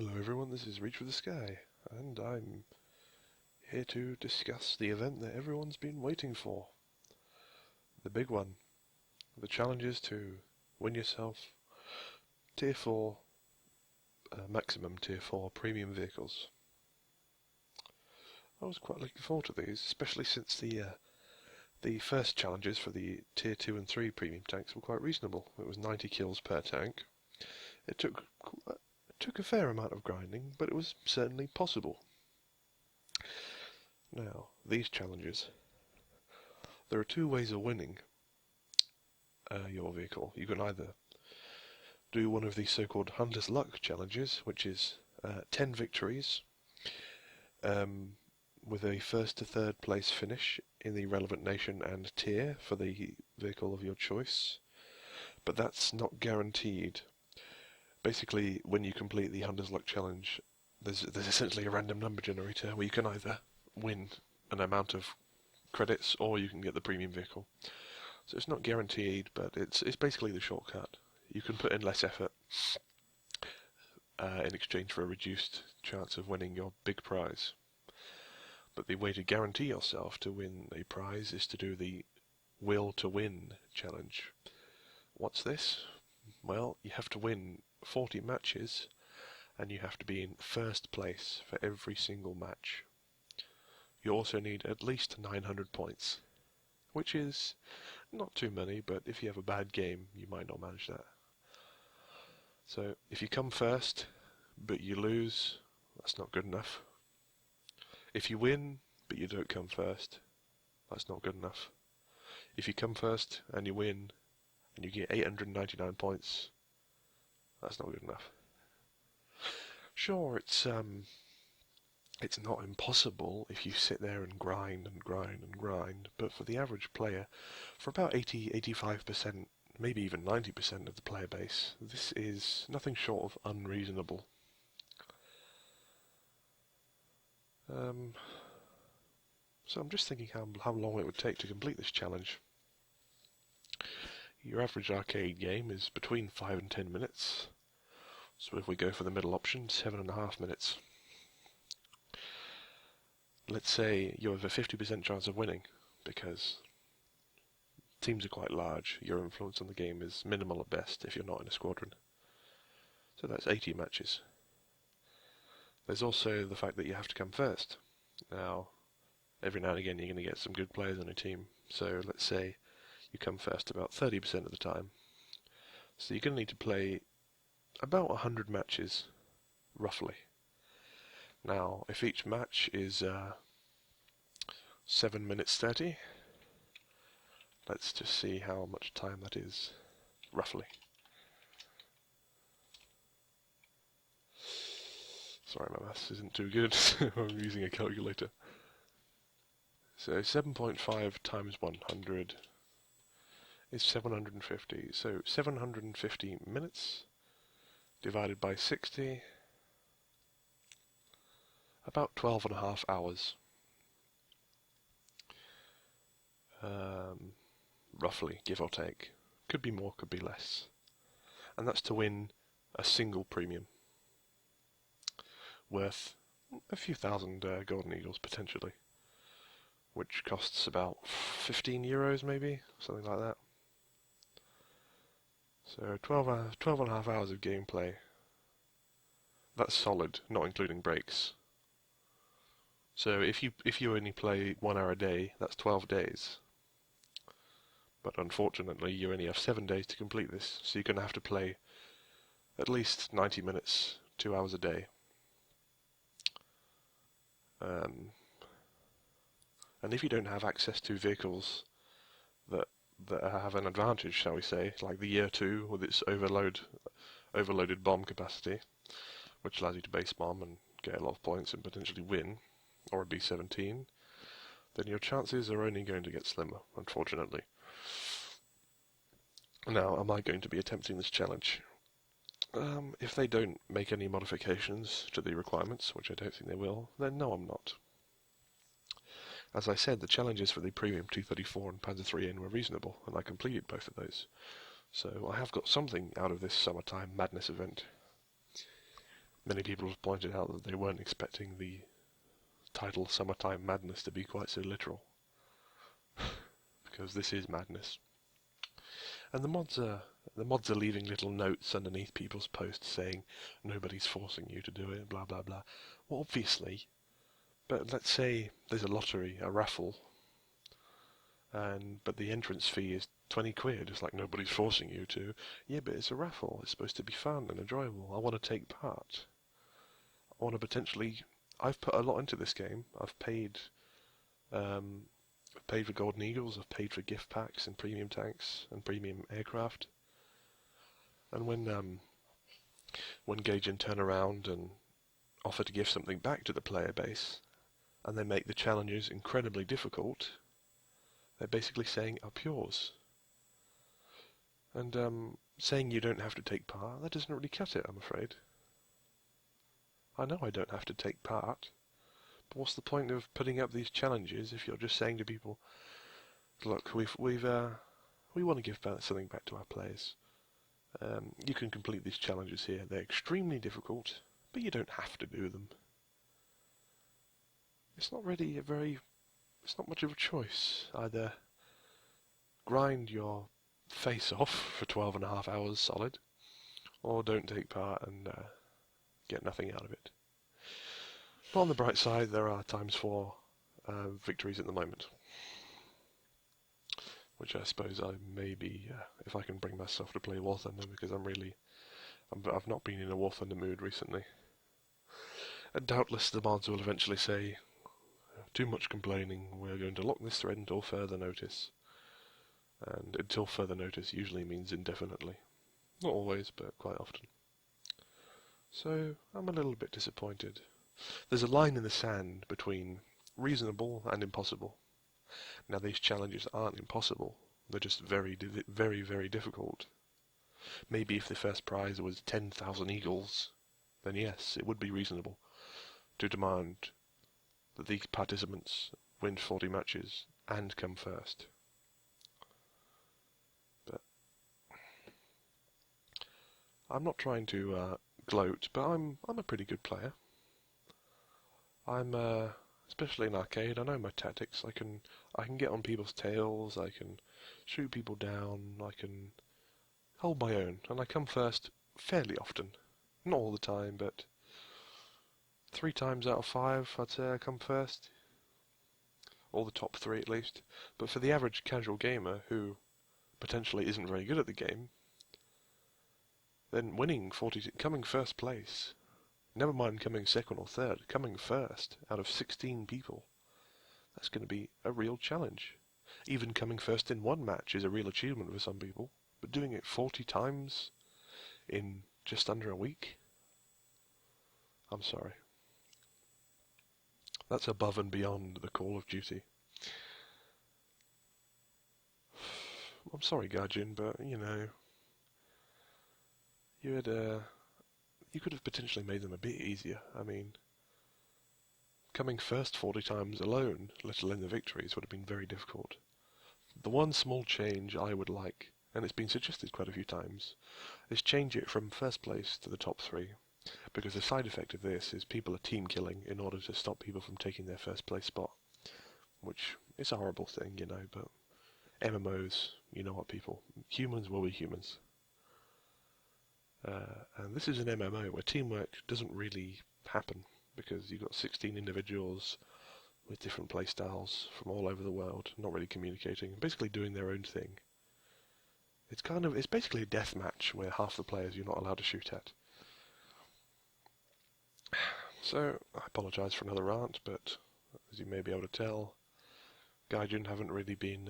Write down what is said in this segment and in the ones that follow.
Hello everyone, this is Reach for the Sky, and I'm here to discuss the event that everyone's been waiting for. The big one. The challenges to win yourself Tier 4, maximum Tier 4 premium vehicles. I was quite looking forward to these, especially since the first challenges for the Tier 2 and 3 premium tanks were quite reasonable. It was 90 kills per tank. It took a fair amount of grinding, but it was certainly possible. Now, these challenges. There are two ways of winning your vehicle. You can either do one of these so-called Hunter's Luck challenges, which is 10 victories with a first to third place finish in the relevant nation and tier for the vehicle of your choice, but that's not guaranteed. Basically, when you complete the Hunter's Luck challenge, there's essentially a random number generator where you can either win an amount of credits or you can get the premium vehicle. So it's not guaranteed, but it's basically the shortcut. You can put in less effort in exchange for a reduced chance of winning your big prize. But the way to guarantee yourself to win a prize is to do the Will to Win challenge. What's this? Well, you have to win 40 matches and you have to be in first place for every single match. You also need at least 900 points, which is not too many, but if you have a bad game, you might not manage that. So if you come first, but you lose, that's not good enough. If you win, but you don't come first, that's not good enough. If you come first and you win, and you get 899 points, that's not good enough. Sure, it's not impossible if you sit there and grind and grind and grind, but for the average player, for about 80–85%, maybe even 90% of the player base, this is nothing short of unreasonable. So I'm just thinking how long it would take to complete this challenge. Your average arcade game is between 5 and 10 minutes, so if we go for the middle option, 7.5 minutes. Let's say you have a 50% chance of winning, because teams are quite large, your influence on the game is minimal at best if you're not in a squadron. So that's 80 matches. There's also the fact that you have to come first. Now, every now and again you're going to get some good players on your team, so let's say you come first about 30% of the time. So you're going to need to play about 100 matches, roughly. Now, if each match is 7 minutes 30, let's just see how much time that is, roughly. Sorry, my maths isn't too good, I'm using a calculator. So 7.5 times 100 is 750. So 750 minutes divided by 60, about 12.5 hours. Roughly, give or take. Could be more, could be less. And that's to win a single premium, worth a few thousand golden eagles potentially, which costs about 15 euros maybe, something like that. So 12.5 hours of gameplay. That's solid, not including breaks. So if you only play 1 hour a day, that's 12 days. But unfortunately, you only have 7 days to complete this, so you're going to have to play at least 90 minutes, 2 hours a day. And if you don't have access to vehicles that have an advantage, shall we say, like the Year 2 with its overloaded bomb capacity, which allows you to base bomb and get a lot of points and potentially win, or a B-17, then your chances are only going to get slimmer, unfortunately. Now, am I going to be attempting this challenge? If they don't make any modifications to the requirements, which I don't think they will, then no, I'm not. As I said, the challenges for the Premium 234 and Panzer IIIN were reasonable, and I completed both of those. So I have got something out of this summertime madness event. Many people have pointed out that they weren't expecting the title Summertime Madness to be quite so literal. Because this is madness. And the mods are leaving little notes underneath people's posts saying nobody's forcing you to do it, blah blah blah. Well, obviously, but let's say there's a lottery, a raffle, but the entrance fee is 20 quid. It's like nobody's forcing you to. Yeah, but it's a raffle. It's supposed to be fun and enjoyable. I want to take part. I want to potentially. I've put a lot into this game. I've paid for Golden Eagles, I've paid for gift packs and premium tanks and premium aircraft. And when Gaijin turn around and offer to give something back to the player base, and they make the challenges incredibly difficult, they're basically saying, up yours. And saying you don't have to take part, that doesn't really cut it, I'm afraid. I know I don't have to take part. But what's the point of putting up these challenges if you're just saying to people, look, we want to give something back to our players. You can complete these challenges here. They're extremely difficult, but you don't have to do them. It's not really it's not much of a choice. Either grind your face off for 12.5 hours solid, or don't take part and get nothing out of it. But on the bright side, there are times for victories at the moment, which I suppose I may be, if I can bring myself to play War Thunder, because I've not been in a War Thunder mood recently. And doubtless the mods will eventually say, too much complaining, we're going to lock this thread until further notice. And until further notice usually means indefinitely. Not always, but quite often. So, I'm a little bit disappointed. There's a line in the sand between reasonable and impossible. Now these challenges aren't impossible, they're just very, very difficult. Maybe if the first prize was 10,000 eagles, then yes, it would be reasonable to demand that these participants win 40 matches and come first. But I'm not trying to gloat, but I'm a pretty good player. I'm especially in arcade, I know my tactics. I can get on people's tails, I can shoot people down, I can hold my own, and I come first fairly often. Not all the time, but 3 times out of 5 I'd say I come first. Or the top 3 at least. But for the average casual gamer who potentially isn't very good at the game, then coming first place, never mind coming second or third, coming first out of 16 people, that's going to be a real challenge. Even coming first in one match is a real achievement for some people, but doing it 40 times in just under a week? I'm sorry. That's above and beyond the Call of Duty. I'm sorry, Gaijin, but, you could have potentially made them a bit easier. I mean, coming first 40 times alone, let alone the victories, would have been very difficult. The one small change I would like, and it's been suggested quite a few times, is change it from first place to the top 3. Because the side effect of this is people are team killing in order to stop people from taking their first place spot. Which is a horrible thing, but MMOs, you know what, people. Humans will be humans. And this is an MMO where teamwork doesn't really happen, because you've got 16 individuals with different playstyles from all over the world, not really communicating, basically doing their own thing. It's basically a death match where half the players you're not allowed to shoot at. So, I apologise for another rant, but as you may be able to tell, Gaijin haven't really been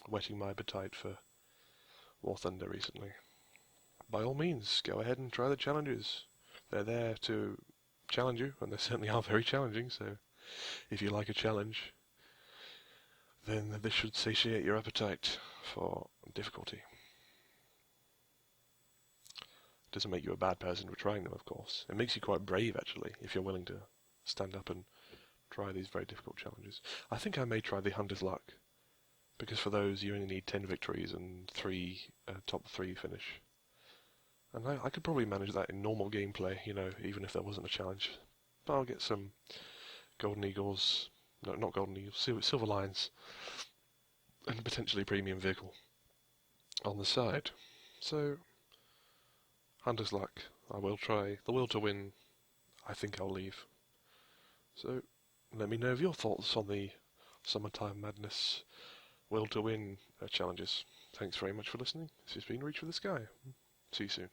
whetting my appetite for War Thunder recently. By all means, go ahead and try the challenges. They're there to challenge you, and they certainly are very challenging, so if you like a challenge, then this should satiate your appetite for difficulty. Doesn't make you a bad person for trying them, of course. It makes you quite brave, actually, if you're willing to stand up and try these very difficult challenges. I think I may try the Hunter's Luck, because for those you only need 10 victories and 3 top 3 finish. And I could probably manage that in normal gameplay, even if there wasn't a challenge. But I'll get some Golden Eagles, no, not Golden Eagles, Silver Lions, and potentially premium vehicle on the side. So, Hunter's luck. I will try. The will to win, I think I'll leave. So, let me know of your thoughts on the Summertime Madness will to win challenges. Thanks very much for listening. This has been Reach for the Sky. See you soon.